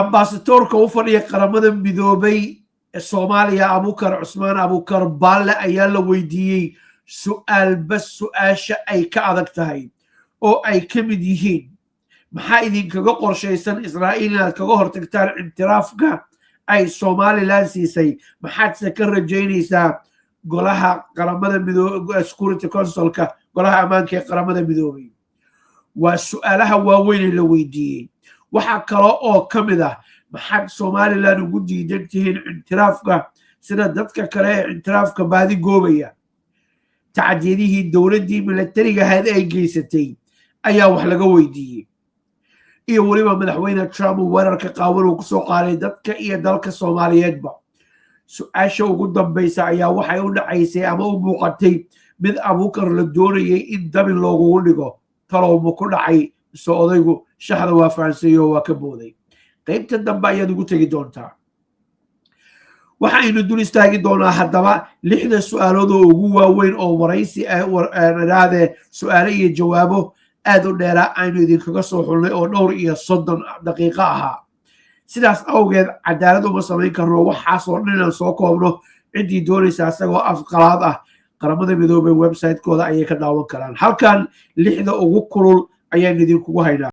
ambasadorka u fadhiya qaramada midoobay Soomaaliya Abukar Cusmaan Abukar Baalle ayaa la weydiiyey su'aal bas su'aasha ay ka adag tahay oo ay ka mid yihiin maxaa idinkaga qorshaysan Israa'iil inaad kaga hortagtaan intiraafka ay Somaliland siisay maxaadse ka rajaynaysaa golaha qaramada midoobay Security Councilka golaha ammaanka ee qaramada midoobay waa su'aalaha waaweyn ee la weydiiyey waxa kale oo ka mid ah maxaad Somaliland ugu diidan tihiin intiraafka sida dadka kale ee intiraafka baadi goobaya tacdiyadihii dowladdii militariga ahayd ay geysatay ayaa wax laga weydiiyey iyo waliba madaxweyne Trump weerarka qaawan uu ku soo qaaday dadka iyo dalka Soomaaliyeedba su'aasha ugu dambaysa ayaa waxay u dhacaysay ama u muuqatay mid Abukar la doonayay in dabin loogu dhigo talowma ku dhacay soo odaygu shaxda waa faansiyo waa ka booday qaybta dambe ayaad ugu tagi doontaa waxaynu dul istaagi doonaa haddaba 6 su'aalood oo ugu waaweyn oo waraysi raade su'aalo iyo jawaabo aad u dheera aynu idinkaga soo xulnay oo dhowr iyo 30 daqiiqo ahaa sidaas awgeed cadaalad uma samayn karno waxaas oo dhan inaan soo koobno ciddii doonaysa asagoo afqalaad ah qaramada midoobay website-kooda ayay ka daawan karaan halkan 6 ugu kulul ayaan idinkugu haynaa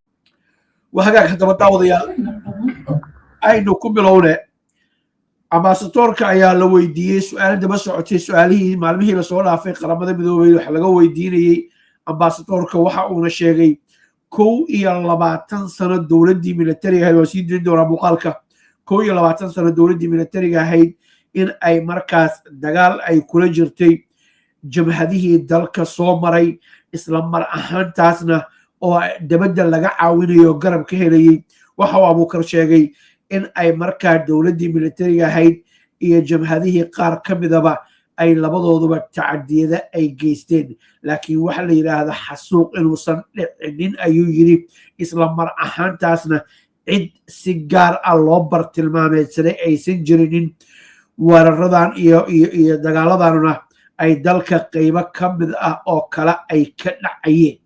وهاجاك هذا بتعوض يا أينو كملونه ambasadorka ayaa la weydiiyey su'aal daba socotay su'aalihii maalmihii la soo dhaafay qaramada midoobay wax laga weydiinayay ambasadorka waxa uu sheegay 21 sano dowladdii militariga ahayd oo sii dirin doona muuqaalka 21 sano dowladdii militariga ahayd in ay markaas dagaal ay kula jirtay jabhadihii dalka soo maray isla mar ahaantaasna oo dabadda laga caawinayo garab ka helayay waxa uu Abukar sheegay in ay markaa dowladdii militariga ahayd iyo jabhadihii qaar ka midaba ay labadooduba tacadiyada ay geysteen laakiin waxa la yiraahdo xasuuq inuusan dhicinin ayuu yiri isla mar ahaantaasna cid si gaar ah loo bartilmaameedsaday aysan jirinin weeraradan iyo dagaaladanuna ay dalka qaybo ka mid ah oo kale ay ka dhacayeen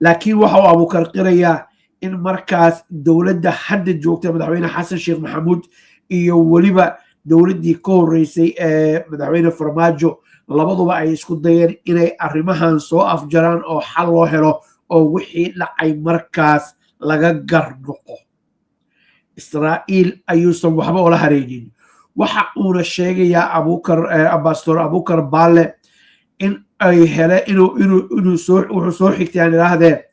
laakiin waxa uu Abukar qirayaa in markaas dowladda hadda joogta madaxweyne xasan sheekh maxamuud iyo waliba dowladdii ka horeysay ee madaxweyne farmaajo labaduba ay isku dayeen inay arrimahan soo afjaraan oo xal loo helo oo wixii dhacay markaas laga garnoqo Israa'iil ayuusan waxba ula hareynin waxa uuna sheegayaa ambasador Abukar Baalle in ay hele inuu soo xigtay ilaahdee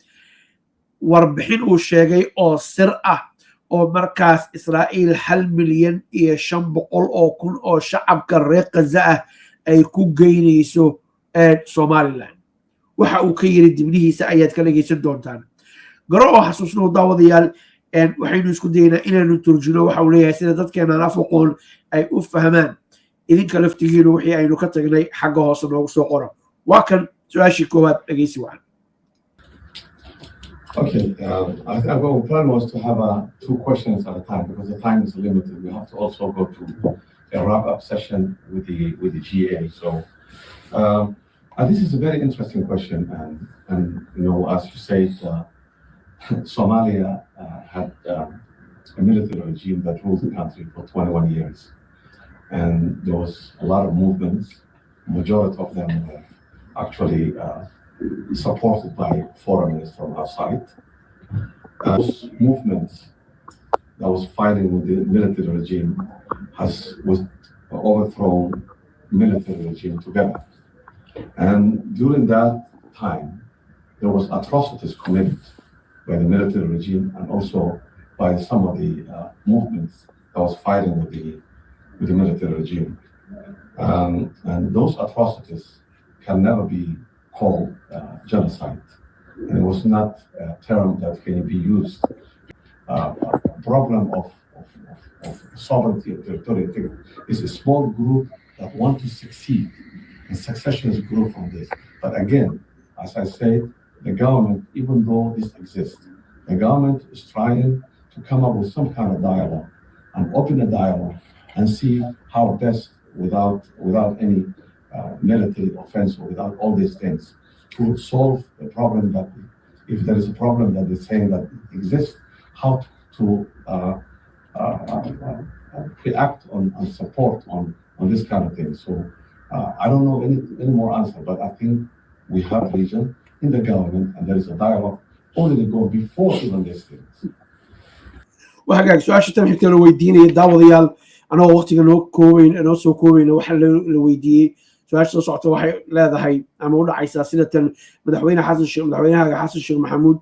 warbixin uu sheegay oo sir ah oo markaas Israa'iil 1,500,000 oo shacabka reer Gaza ah ay ku geynayso Somaliland waxa uu ka yiri dibnihiisa ayaad ka dhageysan doontaan garo oo xasuusnoo daawadayaal waxaynu isku daynaa inaanu turjuno waxa uu leeyahay sida dadkeena afaqoon ay u fahmaan idinka laftigiina wixii aynu ka tagnay xagga hoose noogu soo qoro waa kan su'aashii koowaad dhageysi wacan. Okay, our plan was to have 2 questions at a time because the time is limited. We have to also go to a wrap-up session with the GA. So, this is a very interesting question, and you know, as you said, Somalia had a military regime that ruled the country for 21 years, and there was a lot of movements. Majority of them were actually supported by foreigners from outside. Those movements that was fighting with the military regime was overthrown military regime together. And during that time, there was atrocities committed by the military regime and also by some of the movements that was fighting with the military regime. And those atrocities can never be called genocide. And it was not a term that can be used. Problem of sovereignty and territorial is a small group that want to succeed, and succession is grew from this. But again, as I said, the government, even though this exists, the government is trying to come up with some kind of dialogue and open a dialogue and see how best, without any military offense or without all these things, to solve the problem that, if there is a problem that is saying that exists, how to react on support on this kind of thing. So I don't know any more answer, but I think we have vision in the government, and there is a dialogue already going before even these things. وهاجاك سؤال شتان حتى لو ويديني داوديال أنا وقتي إنه كوين إنه سو كوين وحل لو ويدي سؤال شتان صعته وحي لا ده هي أنا أقول عيسى سنة مدحوينا حسن الشيخ محمود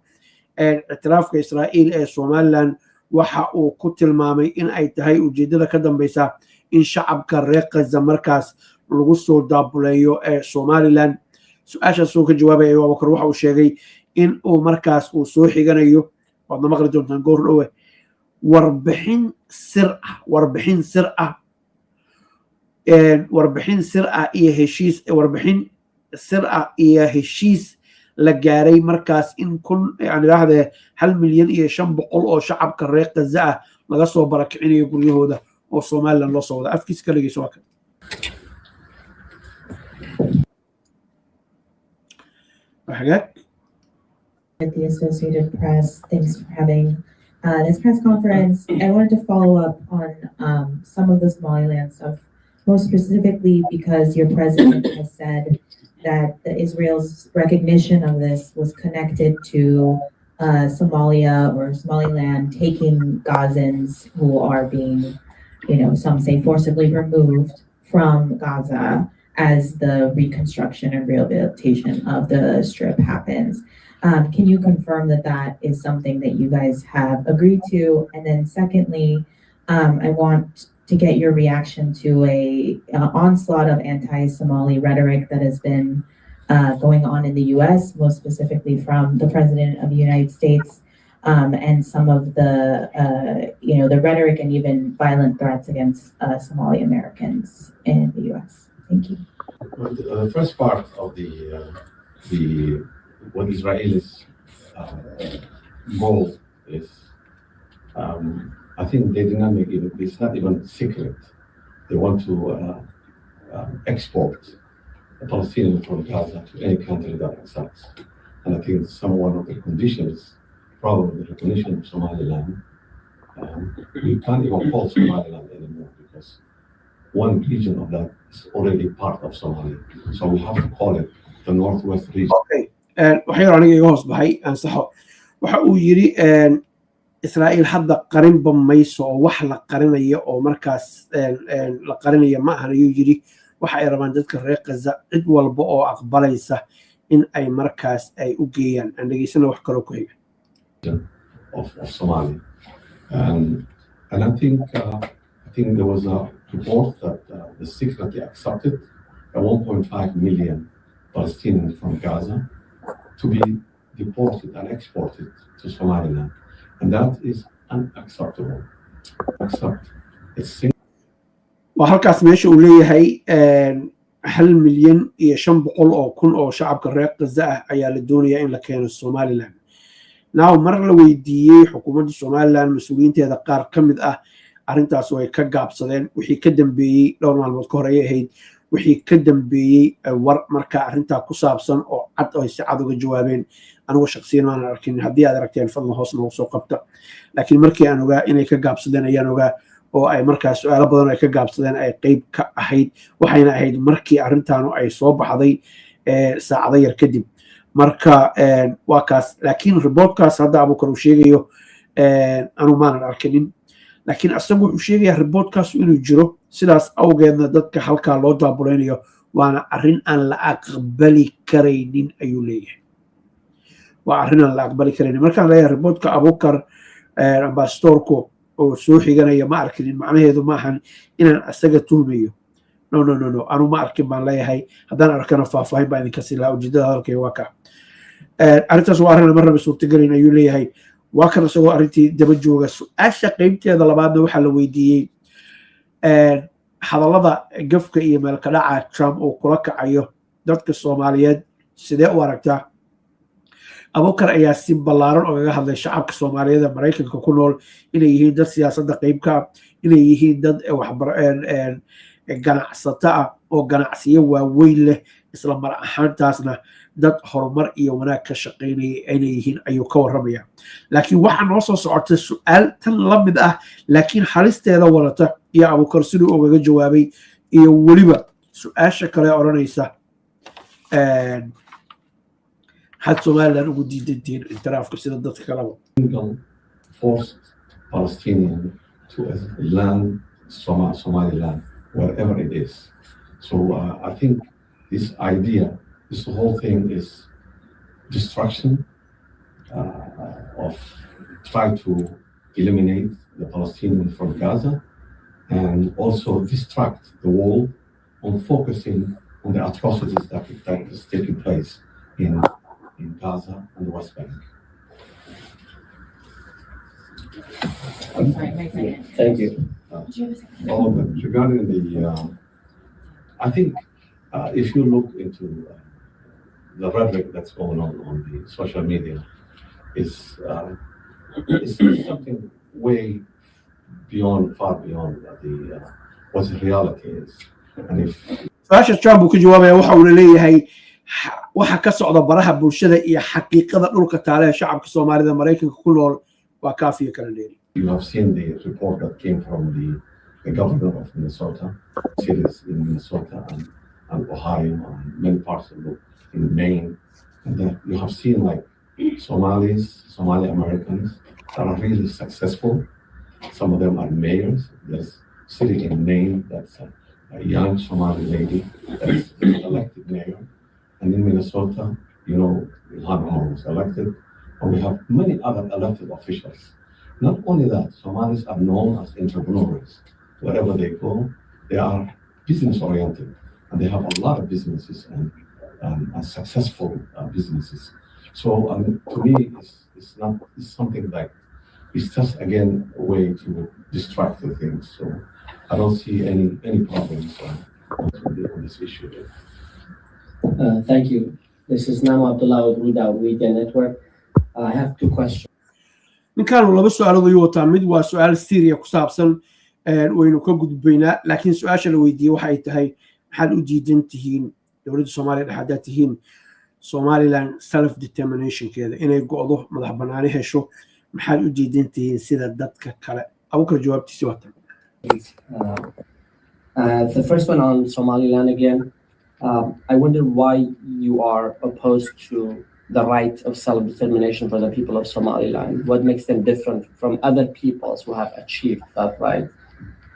اعتراف إسرائيل سومالان waxa uu ku tilmaamay in ay tahay ujeedada ka dambaysa in shacabka reer Gaza markaas lagu soo daabuleeyo Somaliland su'aashaas uu ka jawaabay Abubakar waxa uu sheegay in uu markaas uu soo xiganayo wadna maqli doontaan goor dhowe warbixin sir ah iyo heshiis la gaaray markaas in kun yani raahde 1 milyan iyo 500 oo shacabka reer Gaza ah laga soo barakicinayo guryahooda oo Soomaaliland loo soo wada afkiis ka dhigayso waa The Associated Press, thanks for having this press conference. I wanted to follow up on some of the Somaliland stuff, most specifically because your president has said that Israel's recognition of this was connected to Somalia or Somaliland taking Gazans who are being, some say forcibly removed from Gaza as the reconstruction and rehabilitation of the Strip happens. Can you confirm that that is something that you guys have agreed to? And then secondly, I want to get your reaction to a onslaught of anti-Somali rhetoric that has been going on in the U.S., most specifically from the President of the United States, and some of the the rhetoric and even violent threats against Somali Americans in the U.S. Thank you. Well, the first part of what Israel's goal is, I think they did not make it. It's not even secret. They want to export the Palestinians from Gaza to any country that accepts. And I think one of the conditions, probably the recognition of Somaliland. We can't even call Somaliland anymore because one region of that is already part of Somalia. So we have to call it the Northwest region. Okay. waxay aniga iga hoos baxay ansaxo waxa uu yiri Israa'iil hadda qarin bamayso oo wax la qarinayo oo markaas la qarinayo ma ahan ayuu yiri waxa ay rabaan dadka reer Gaza cid walba oo aqbalaysa in ay markaas ay u geeyaan aan dhageysana wax kale ku xiga of Somalia. And I think there was a report that the secretly accepted 1.5 million Palestinians from Gaza to be deported and exported to Somaliland. And that is unacceptable. وهالكاس ماشي وليه 1 مليون iyo 500 oo kun oo shacabka reer Gaza ah ayaa la doonaya in la keeno Somaliland. Now mar la weydiiyay xukuumadda Somaliland mas'uuliyiinteeda qaar ka mid ah arrintaas way ka gaabsadeen wixii ka dambeeyay dhowr maalmood ka hor ay ahayd wixii ka dambeeyay war marka arrinta ku saabsan oo cad oo si cad uga jawaabeen anigu shakhsiyan ma arkin haddii aad aragteen fadlan hoos noo soo qabta laakiin markii aan ogaa inay ka gaabsadeen ayaan ogaa oo ay markaas su'aalo badan ay ka gaabsadeen ay qayb ka ahayd waxayna ahayd markii arrintaanu ay soo baxday saacado yar kadib marka waa kaas laakiin reportkaas hadda Abubakar uu sheegayo anu maanan arkinin laakiin asagu wuxuu sheegayaa reportkaas inuu jiro sidaas awgeedna dadka halkaa loo daabuleynayo waana arrin aan la aqbali karaynin ayuu leeyahay waa arrin aan la aqbali karaynin markaan leeyahay reportka Abubakar ambassadorku oo soo xiganaya ma arkinin macnaheedu maahan inaan asaga tuhmayo no anu ma arkin baan leeyahay haddaan arkana faahfaahin baan idinka sii lahaa ujeedada hadalkayga waa ka arrintaas waa arrin marnaba suurtagelin ayuu leeyahay waa kan isagoo arrintii daba jooga su'aasha qaybteeda labaadna waxaa la weydiiyey hadallada gafka iyo meelka dhaca Trump uu kula kacayo dadka Soomaaliyeed sidee u aragtaa Abubakar ayaa si ballaaran uga hadlay shacabka Soomaaliyeed ee Mareykanka ku nool inay yihiin dad siyaasadda qayb ka ah inay yihiin dad ganacsata ah oo ganacsiyo waaweyn leh isla mar ahaantaasna dad horumar iyo wanaag ka shaqaynaya inay yihiin ayuu ka warramaya laakiin waxaa noo soo socota su-aal tan la mid ah laakiin halisteeda wadata iyo abuukar siduu ugaga jawaabay iyo weliba su-aasha kale odhanaysa had somalilan ugu diidantihiin intiraafka sida dadka kaleba forced Palestinian to land Somaliland, wherever it is. So I think this idea, this whole thing is destruction of try to eliminate the Palestinians from Gaza and also distract the world on focusing on the atrocities that is taking place in Gaza and the West Bank. Thank you. All of it. Regarding the, I think if you look into the rhetoric that's going on the social media, is something way beyond, far beyond what the reality is. And if su-aasha trump uu ka jawaabaya waxa uuna leeyahay waxa ka socda baraha bulshada iyo xaqiiqada dhulka taale ee shacabka soomaalida maraykanka ku nool waa kaafiya kala dheeri you have seen the report that came from the governor of Minnesota, cities in Minnesota and Ohio and many parts of in Maine, and that you have seen like Somali Americans that are really successful. Some of them are mayors. There's a city in Maine that's a young Somali lady that's elected mayor, and in Minnesota, you know, Ilhan Omar was elected, and we have many other elected officials. Not only that, Somalis are known as entrepreneurs. Wherever they go, they are business-oriented, and they have a lot of businesses and successful businesses. So to me, it's something like, it's just again a way to distract the things. So I don't see any problems on this issue. Thank you. This is Nama Abdullah with Without Media Network. I have two questions. ninkaanu laba su-aalood ayuu wataa mid waa su-aal syria ku saabsan waynu ka gudbaynaa laakiin su-aasha la weydiiyey waxay tahay maxaad u diidan tihiin dowladda soomaaliya dhexaadaad tihiin somaliland self determinationkeeda inay go'do madax banaani hesho maxaad u diidan tihiin sida dadka kale abuukar jawaabtiisi waa tan The first one on Somaliland again. I wonder why you are opposed to the right of self-determination for the people of Somaliland. What makes them different from other peoples who have achieved that right?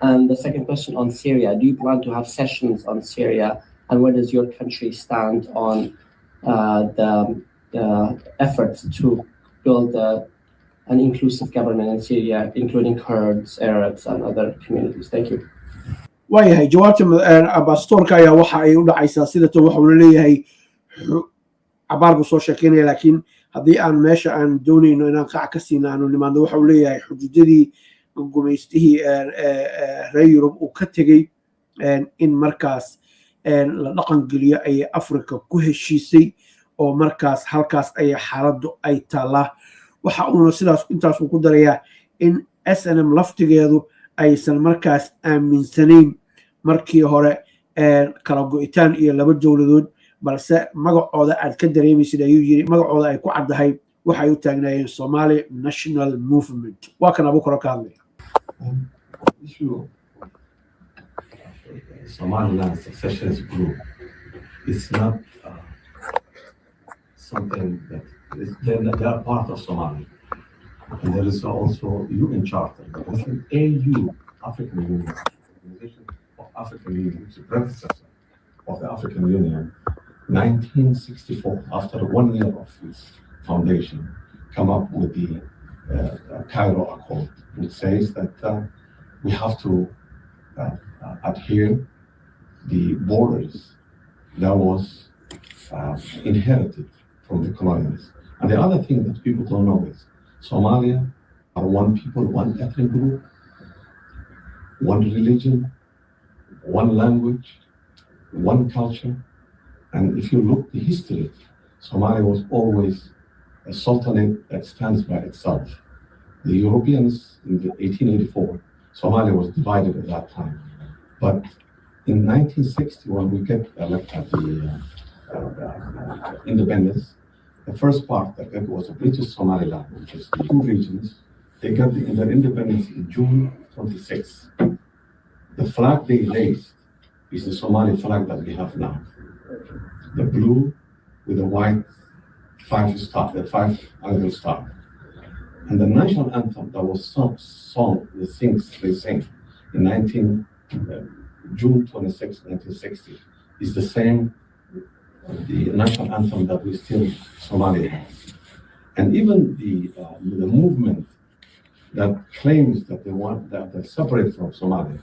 And the second question on Syria, do you plan to have sessions on Syria? And where does your country stand on the efforts to build an inclusive government in Syria, including Kurds, Arabs, and other communities? Thank you. waayahay jawaabta abastoorka ayaa waxa ay u dhacaysaa sidata waxa uu leeyahay cabaar buu soo sheekeynaya laakiin haddii aan meesha aan doonayno inaan qac ka siina aanu nimaadno waxa uu leeyahay xuduudadii gumaystihii reer yurub uu ka tegey in markaas la dhaqan geliyo ayay africa ku heshiisay oo markaas halkaas ayay xaaladdu ay taallaa waxa uuna sidaas intaas uu ku darayaa in snm laftigeedu aysan markaas aaminsanayn markii hore kala go'itaan iyo laba dowladood balse magacooda aad ka dareemaysid ayuu yiri magacooda ay ku caddahay waxay u taagnaayeen Somali National Movement waa kan abuukar ka hadlaya Somaliland secessionist group is not something that is, they are part of Somalia. And there is also UN Charter. There's an AU, African Union, Organization of African Union, which is the predecessor of the African Union, 1964, after 1 year of its foundation, come up with the Cairo Accord, which says that we have to adhere the borders that was inherited from the colonials. And the other thing that people don't know is Somalia are one people, one ethnic group, one religion, one language, one culture. And if you look the history, Somalia was always a sultanate that stands by itself. The Europeans in 1884, Somalia was divided at that time. But in 1960, when we get elected, independence. The first part that was a British Somaliland, which is the two regions. They got their independence in June 26. The flag they raised is the Somali flag that we have now. The blue with the white the 5 star. And the national anthem that was sung, they sing in June 26, 1960, is the same, the national anthem that we still Somalia have. And even the movement that claims that they're separate from Somalia,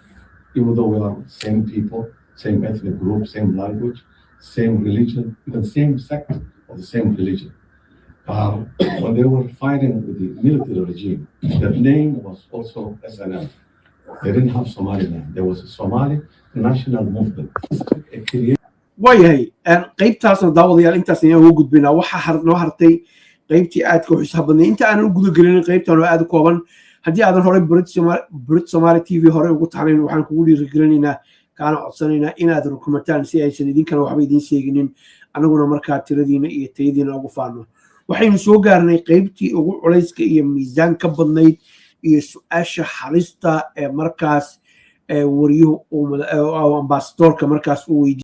even though we are same people, same ethnic group, same language, same religion, even same sect of the same religion. When they were fighting with the military regime, their name was also SNM. They didn't have Somaliland. There was a Somali national movement. waayahay qaybtaasna daawadayaal intaas ayaan ugu gudbaynaa waxaa noo hartay qaybtii aadka u xisaab badnay inta aanan u guda gelinin qaybtan oo aad u kooban haddii aadan horey Brit Somali TV horey ugu taxnayn waxaan kugu dhiirigelinaynaa kaana codsanaynaa inaad rukumataan si aysan idinkana waxba idiin sheeginin annaguna markaa tiradiina iyo tayadiina ugu faano waxaynu soo gaarnay qaybtii ugu culayska iyo miisaan ka badnayd iyo su'aasha halista ee markaas wariyuhu ambassadorka markaas uu weydiiyay